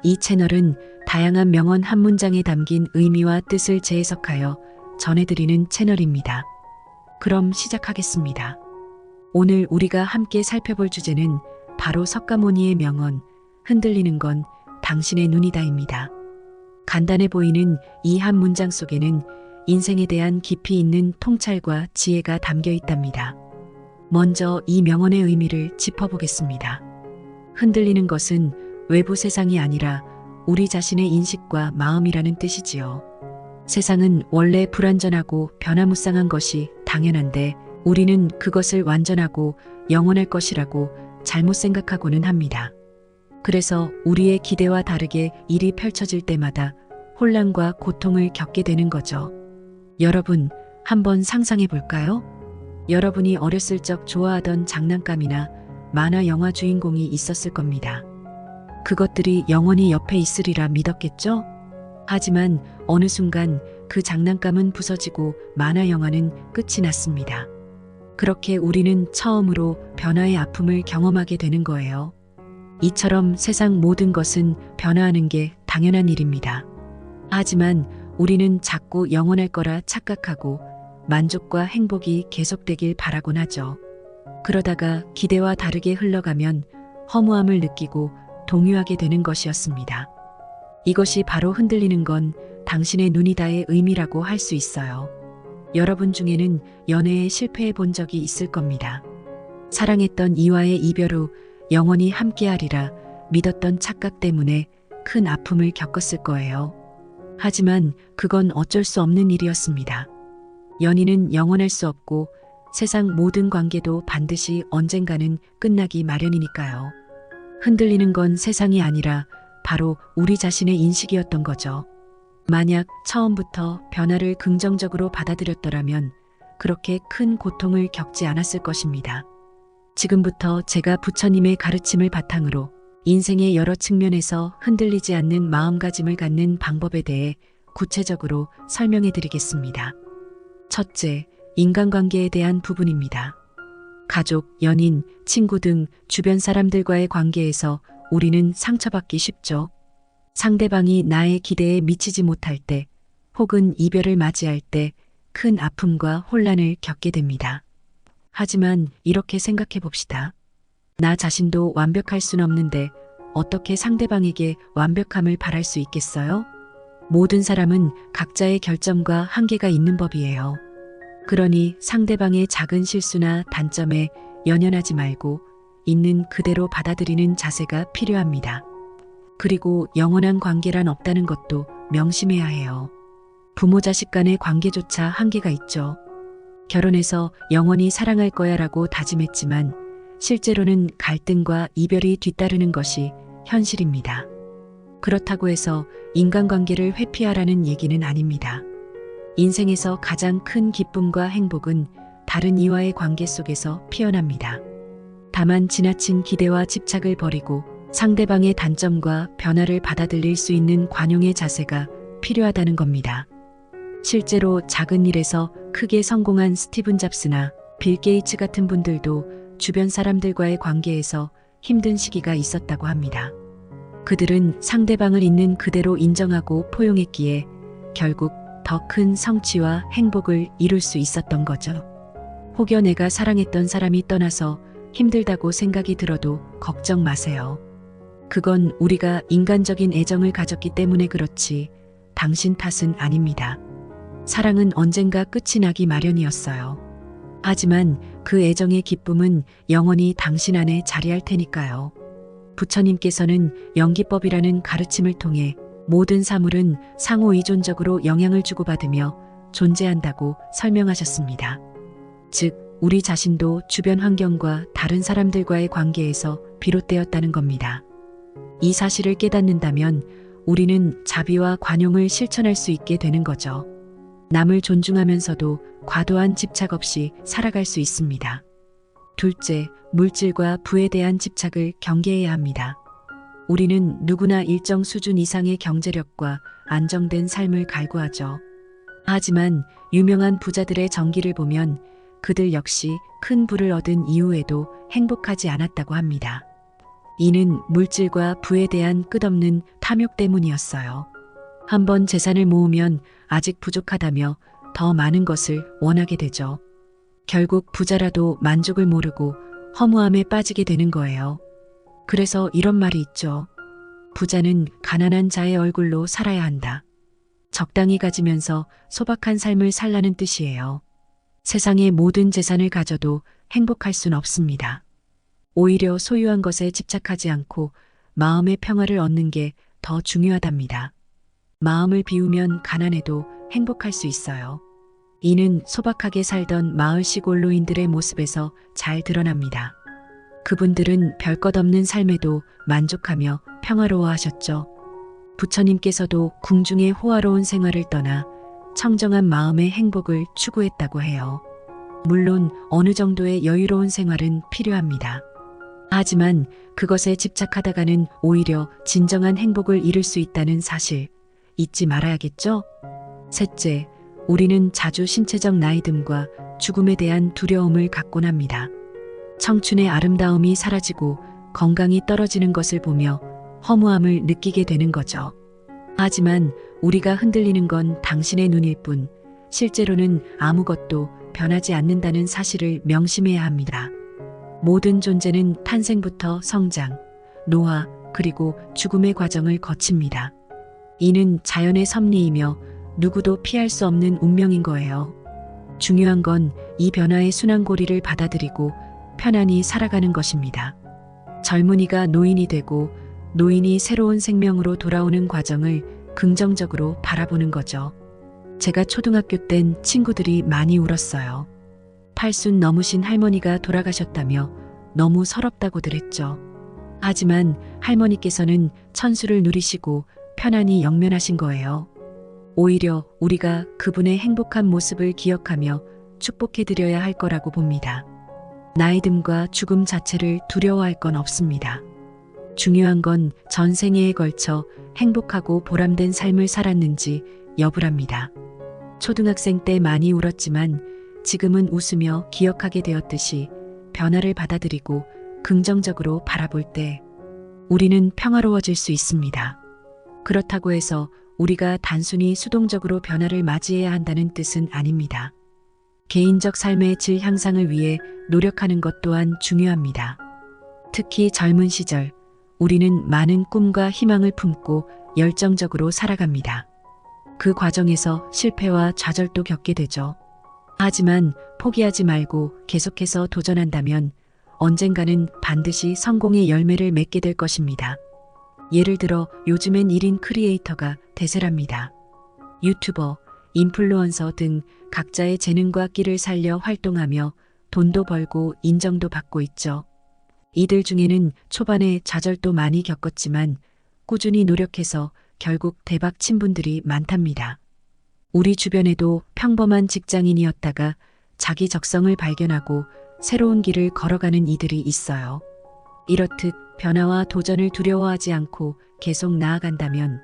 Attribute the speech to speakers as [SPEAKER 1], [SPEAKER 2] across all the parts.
[SPEAKER 1] 이 채널은 다양한 명언 한 문장에 담긴 의미와 뜻을 재해석하여 전해드리는 채널입니다. 그럼 시작하겠습니다. 오늘 우리가 함께 살펴볼 주제는 바로 석가모니의 명언, 흔들리는 건 당신의 눈이다입니다. 간단해 보이는 이 한 문장 속에는 인생에 대한 깊이 있는 통찰과 지혜가 담겨 있답니다. 먼저 이 명언의 의미를 짚어보겠습니다. 흔들리는 것은 외부 세상이 아니라 우리 자신의 인식과 마음이라는 뜻이지요. 세상은 원래 불완전하고 변화무쌍한 것이 당연한데 우리는 그것을 완전하고 영원할 것이라고 잘못 생각하고는 합니다. 그래서 우리의 기대와 다르게 일이 펼쳐질 때마다 혼란과 고통을 겪게 되는 거죠. 여러분, 한번 상상해 볼까요? 여러분이 어렸을 적 좋아하던 장난감이나 만화 영화 주인공이 있었을 겁니다. 그것들이 영원히 옆에 있으리라 믿었겠죠? 하지만 어느 순간 그 장난감은 부서지고 만화 영화는 끝이 났습니다. 그렇게 우리는 처음으로 변화의 아픔을 경험하게 되는 거예요. 이처럼 세상 모든 것은 변화하는 게 당연한 일입니다. 하지만 우리는 자꾸 영원할 거라 착각하고 만족과 행복이 계속되길 바라곤 하죠. 그러다가 기대와 다르게 흘러가면 허무함을 느끼고 동요하게 되는 것이었습니다. 이것이 바로 흔들리는 건 당신의 눈이다의 의미라고 할 수 있어요. 여러분 중에는 연애에 실패해 본 적이 있을 겁니다. 사랑했던 이와의 이별 후 영원히 함께하리라 믿었던 착각 때문에 큰 아픔을 겪었을 거예요. 하지만 그건 어쩔 수 없는 일이었습니다. 연인은 영원할 수 없고 세상 모든 관계도 반드시 언젠가는 끝나기 마련이니까요. 흔들리는 건 세상이 아니라 바로 우리 자신의 인식이었던 거죠. 만약 처음부터 변화를 긍정적으로 받아들였더라면 그렇게 큰 고통을 겪지 않았을 것입니다. 지금부터 제가 부처님의 가르침을 바탕으로 인생의 여러 측면에서 흔들리지 않는 마음가짐을 갖는 방법에 대해 구체적으로 설명해 드리겠습니다. 첫째, 인간관계에 대한 부분입니다. 가족, 연인, 친구 등 주변 사람들과의 관계에서 우리는 상처받기 쉽죠. 상대방이 나의 기대에 미치지 못할 때 혹은 이별을 맞이할 때 큰 아픔과 혼란을 겪게 됩니다. 하지만 이렇게 생각해 봅시다. 나 자신도 완벽할 순 없는데 어떻게 상대방에게 완벽함을 바랄 수 있겠어요? 모든 사람은 각자의 결점과 한계가 있는 법이에요. 그러니 상대방의 작은 실수나 단점에 연연하지 말고 있는 그대로 받아들이는 자세가 필요합니다. 그리고 영원한 관계란 없다는 것도 명심해야 해요. 부모 자식 간의 관계조차 한계가 있죠. 결혼해서 영원히 사랑할 거야 라고 다짐했지만 실제로는 갈등과 이별이 뒤따르는 것이 현실입니다. 그렇다고 해서 인간관계를 회피하라는 얘기는 아닙니다. 인생에서 가장 큰 기쁨과 행복은 다른 이와의 관계 속에서 피어납니다. 다만 지나친 기대와 집착을 버리고 상대방의 단점과 변화를 받아들일 수 있는 관용의 자세가 필요하다는 겁니다. 실제로 작은 일에서 크게 성공한 스티븐 잡스나 빌 게이츠 같은 분들도 주변 사람들과의 관계에서 힘든 시기가 있었다고 합니다. 그들은 상대방을 있는 그대로 인정하고 포용했기에 결국 더 큰 성취와 행복을 이룰 수 있었던 거죠. 혹여 내가 사랑했던 사람이 떠나서 힘들다고 생각이 들어도 걱정 마세요. 그건 우리가 인간적인 애정을 가졌기 때문에 그렇지 당신 탓은 아닙니다. 사랑은 언젠가 끝이 나기 마련이었어요. 하지만 그 애정의 기쁨은 영원히 당신 안에 자리할 테니까요. 부처님께서는 연기법이라는 가르침을 통해 모든 사물은 상호 의존적으로 영향을 주고받으며 존재한다고 설명하셨습니다. 즉, 우리 자신도 주변 환경과 다른 사람들과의 관계에서 비롯되었다는 겁니다. 이 사실을 깨닫는다면 우리는 자비와 관용을 실천할 수 있게 되는 거죠. 남을 존중하면서도 과도한 집착 없이 살아갈 수 있습니다. 둘째, 물질과 부에 대한 집착을 경계해야 합니다. 우리는 누구나 일정 수준 이상의 경제력과 안정된 삶을 갈구하죠. 하지만 유명한 부자들의 전기를 보면 그들 역시 큰 부를 얻은 이후에도 행복하지 않았다고 합니다. 이는 물질과 부에 대한 끝없는 탐욕 때문이었어요. 한번 재산을 모으면 아직 부족하다며 더 많은 것을 원하게 되죠. 결국 부자라도 만족을 모르고 허무함에 빠지게 되는 거예요. 그래서 이런 말이 있죠. 부자는 가난한 자의 얼굴로 살아야 한다. 적당히 가지면서 소박한 삶을 살라는 뜻이에요. 세상의 모든 재산을 가져도 행복할 순 없습니다. 오히려 소유한 것에 집착하지 않고 마음의 평화를 얻는 게 더 중요하답니다. 마음을 비우면 가난해도 행복할 수 있어요. 이는 소박하게 살던 마을 시골노인들의 모습에서 잘 드러납니다. 그분들은 별것 없는 삶에도 만족하며 평화로워하셨죠. 부처님께서도 궁중의 호화로운 생활을 떠나 청정한 마음의 행복을 추구했다고 해요. 물론 어느 정도의 여유로운 생활은 필요합니다. 하지만 그것에 집착하다가는 오히려 진정한 행복을 잃을 수 있다는 사실 잊지 말아야겠죠? 셋째, 우리는 자주 신체적 나이듦과 죽음에 대한 두려움을 갖곤 합니다. 청춘의 아름다움이 사라지고 건강이 떨어지는 것을 보며 허무함을 느끼게 되는 거죠. 하지만 우리가 흔들리는 건 당신의 눈일 뿐 실제로는 아무것도 변하지 않는다는 사실을 명심해야 합니다. 모든 존재는 탄생부터 성장, 노화, 그리고 죽음의 과정을 거칩니다. 이는 자연의 섭리이며 누구도 피할 수 없는 운명인 거예요. 중요한 건 이 변화의 순환고리를 받아들이고 편안히 살아가는 것입니다. 젊은이가 노인이 되고 노인이 새로운 생명으로 돌아오는 과정을 긍정적으로 바라보는 거죠. 제가 초등학교 땐 친구들이 많이 울었어요. 80 넘으신 할머니가 돌아가셨다며 너무 서럽다고들 했죠. 하지만 할머니께서는 천수를 누리시고 편안히 영면하신 거예요. 오히려 우리가 그분의 행복한 모습을 기억하며 축복해드려야 할 거라고 봅니다. 나이듦과 죽음 자체를 두려워할 건 없습니다. 중요한 건 전생애에 걸쳐 행복하고 보람된 삶을 살았는지 여부랍니다. 초등학생 때 많이 울었지만 지금은 웃으며 기억하게 되었듯이 변화를 받아들이고 긍정적으로 바라볼 때 우리는 평화로워질 수 있습니다. 그렇다고 해서 우리가 단순히 수동적으로 변화를 맞이해야 한다는 뜻은 아닙니다. 개인적 삶의 질 향상을 위해 노력하는 것 또한 중요합니다. 특히 젊은 시절, 우리는 많은 꿈과 희망을 품고 열정적으로 살아갑니다. 그 과정에서 실패와 좌절도 겪게 되죠. 하지만 포기하지 말고 계속해서 도전한다면 언젠가는 반드시 성공의 열매를 맺게 될 것입니다. 예를 들어 요즘엔 1인 크리에이터가 대세랍니다. 유튜버, 인플루언서 등 각자의 재능과 끼를 살려 활동하며 돈도 벌고 인정도 받고 있죠. 이들 중에는 초반에 좌절도 많이 겪었지만 꾸준히 노력해서 결국 대박 친 분들이 많답니다. 우리 주변에도 평범한 직장인이었다가 자기 적성을 발견하고 새로운 길을 걸어가는 이들이 있어요. 이렇듯 변화와 도전을 두려워하지 않고 계속 나아간다면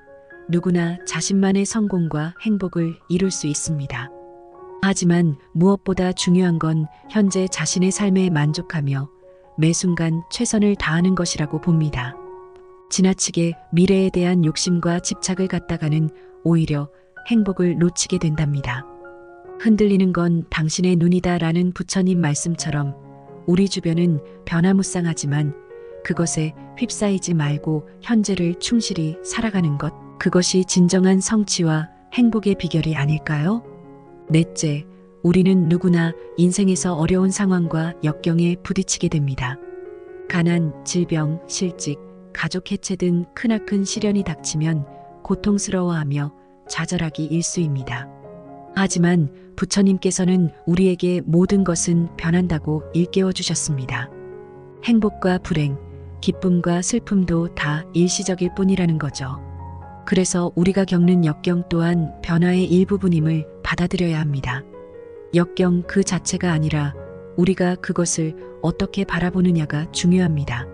[SPEAKER 1] 누구나 자신만의 성공과 행복을 이룰 수 있습니다. 하지만 무엇보다 중요한 건 현재 자신의 삶에 만족하며 매 순간 최선을 다하는 것이라고 봅니다. 지나치게 미래에 대한 욕심과 집착을 갖다가는 오히려 행복을 놓치게 된답니다. 흔들리는 건 당신의 눈이다라는 부처님 말씀처럼 우리 주변은 변화무쌍하지만 그것에 휩싸이지 말고 현재를 충실히 살아가는 것, 그것이 진정한 성취와 행복의 비결이 아닐까요? 넷째, 우리는 누구나 인생에서 어려운 상황과 역경에 부딪히게 됩니다. 가난, 질병, 실직, 가족 해체 등 크나큰 시련이 닥치면 고통스러워하며 좌절하기 일쑤입니다. 하지만 부처님께서는 우리에게 모든 것은 변한다고 일깨워 주셨습니다. 행복과 불행, 기쁨과 슬픔도 다 일시적일 뿐이라는 거죠. 그래서 우리가 겪는 역경 또한 변화의 일부분임을 받아들여야 합니다. 역경 그 자체가 아니라 우리가 그것을 어떻게 바라보느냐가 중요합니다.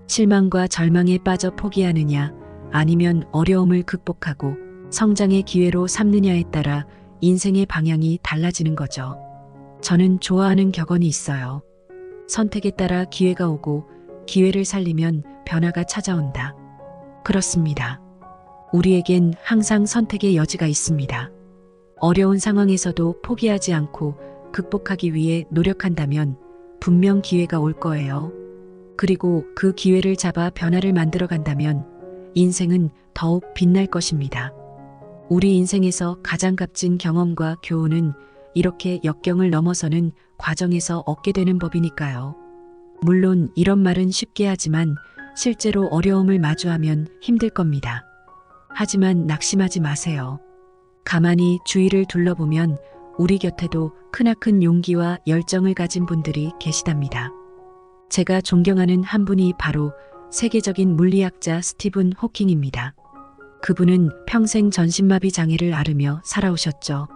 [SPEAKER 1] 실망과 절망에 빠져 포기하느냐, 아니면 어려움을 극복하고 성장의 기회로 삼느냐에 따라 인생의 방향이 달라지는 거죠. 저는 좋아하는 격언이 있어요. 선택에 따라 기회가 오고 기회를 살리면 변화가 찾아온다. 그렇습니다. 우리에겐 항상 선택의 여지가 있습니다. 어려운 상황에서도 포기하지 않고 극복하기 위해 노력한다면 분명 기회가 올 거예요. 그리고 그 기회를 잡아 변화를 만들어 간다면 인생은 더욱 빛날 것입니다. 우리 인생에서 가장 값진 경험과 교훈은 이렇게 역경을 넘어서는 과정에서 얻게 되는 법이니까요. 물론 이런 말은 쉽게 하지만 실제로 어려움을 마주하면 힘들 겁니다. 하지만 낙심하지 마세요. 가만히 주위를 둘러보면 우리 곁에도 크나큰 용기와 열정을 가진 분들이 계시답니다. 제가 존경하는 한 분이 바로 세계적인 물리학자 스티븐 호킹입니다. 그분은 평생 전신마비 장애를 앓으며 살아오셨죠.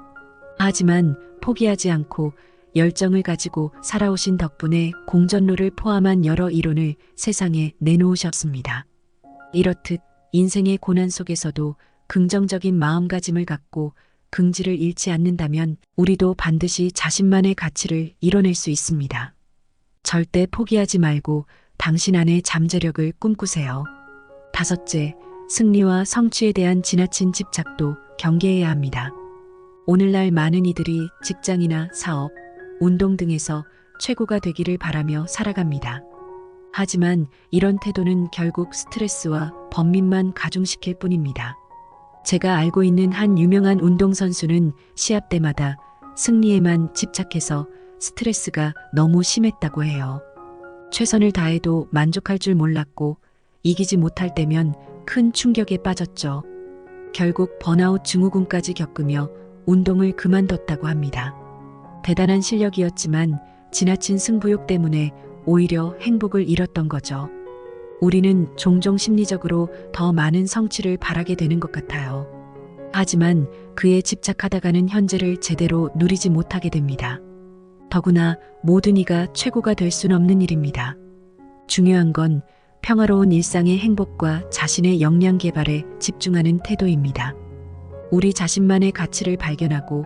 [SPEAKER 1] 하지만 포기하지 않고 열정을 가지고 살아오신 덕분에 공전로를 포함한 여러 이론을 세상에 내놓으셨습니다. 이렇듯 인생의 고난 속에서도 긍정적인 마음가짐을 갖고 긍지를 잃지 않는다면 우리도 반드시 자신만의 가치를 이뤄낼 수 있습니다. 절대 포기하지 말고 당신 안의 잠재력을 꿈꾸세요. 5째, 승리와 성취에 대한 지나친 집착도 경계해야 합니다. 오늘날 많은 이들이 직장이나 사업, 운동 등에서 최고가 되기를 바라며 살아갑니다. 하지만 이런 태도는 결국 스트레스와 번민만 가중시킬 뿐입니다. 제가 알고 있는 한 유명한 운동선수는 시합 때마다 승리에만 집착해서 스트레스가 너무 심했다고 해요. 최선을 다해도 만족할 줄 몰랐고 이기지 못할 때면 큰 충격에 빠졌죠. 결국 번아웃 증후군까지 겪으며 운동을 그만뒀다고 합니다. 대단한 실력이었지만 지나친 승부욕 때문에 오히려 행복을 잃었던 거죠. 우리는 종종 심리적으로 더 많은 성취를 바라게 되는 것 같아요. 하지만 그에 집착하다가는 현재를 제대로 누리지 못하게 됩니다. 더구나 모든 이가 최고가 될 수는 없는 일입니다. 중요한 건 평화로운 일상의 행복과 자신의 역량 개발에 집중하는 태도입니다. 우리 자신만의 가치를 발견하고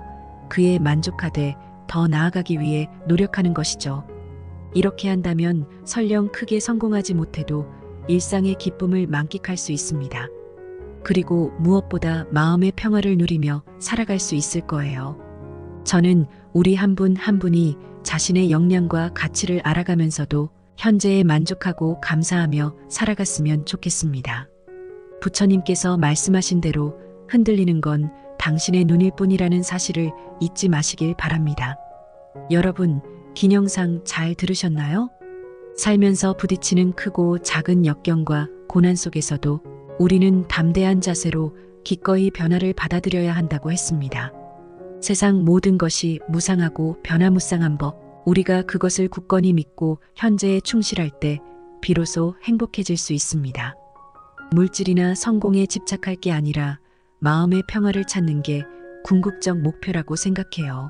[SPEAKER 1] 그에 만족하되 더 나아가기 위해 노력하는 것이죠. 이렇게 한다면 설령 크게 성공하지 못해도 일상의 기쁨을 만끽할 수 있습니다. 그리고 무엇보다 마음의 평화를 누리며 살아갈 수 있을 거예요. 저는 우리 한 분 한 분이 자신의 역량과 가치를 알아가면서도 현재에 만족하고 감사하며 살아갔으면 좋겠습니다. 부처님께서 말씀하신 대로 흔들리는 건 당신의 눈일 뿐이라는 사실을 잊지 마시길 바랍니다. 여러분, 긴 영상 잘 들으셨나요? 살면서 부딪히는 크고 작은 역경과 고난 속에서도 우리는 담대한 자세로 기꺼이 변화를 받아들여야 한다고 했습니다. 세상 모든 것이 무상하고 변화무쌍한 법, 우리가 그것을 굳건히 믿고 현재에 충실할 때 비로소 행복해질 수 있습니다. 물질이나 성공에 집착할 게 아니라 마음의 평화를 찾는 게 궁극적 목표라고 생각해요.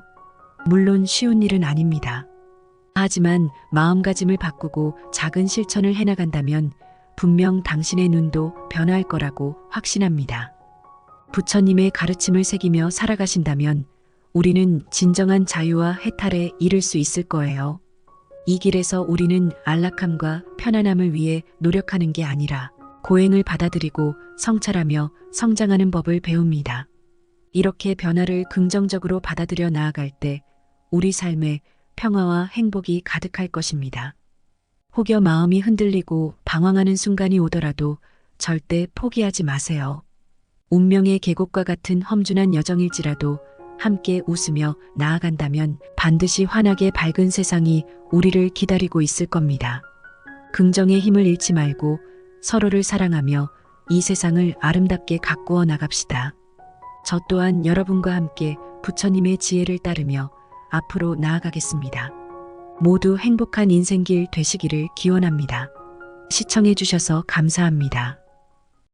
[SPEAKER 1] 물론 쉬운 일은 아닙니다. 하지만 마음가짐을 바꾸고 작은 실천을 해나간다면 분명 당신의 눈도 변화할 거라고 확신합니다. 부처님의 가르침을 새기며 살아가신다면 우리는 진정한 자유와 해탈에 이를 수 있을 거예요. 이 길에서 우리는 안락함과 편안함을 위해 노력하는 게 아니라 고행을 받아들이고 성찰하며 성장하는 법을 배웁니다. 이렇게 변화를 긍정적으로 받아들여 나아갈 때 우리 삶에 평화와 행복이 가득할 것입니다. 혹여 마음이 흔들리고 방황하는 순간이 오더라도 절대 포기하지 마세요. 운명의 계곡과 같은 험준한 여정일지라도 함께 웃으며 나아간다면 반드시 환하게 밝은 세상이 우리를 기다리고 있을 겁니다. 긍정의 힘을 잃지 말고 서로를 사랑하며 이 세상을 아름답게 가꾸어 나갑시다. 저 또한 여러분과 함께 부처님의 지혜를 따르며 앞으로 나아가겠습니다. 모두 행복한 인생길 되시기를 기원합니다. 시청해 주셔서 감사합니다.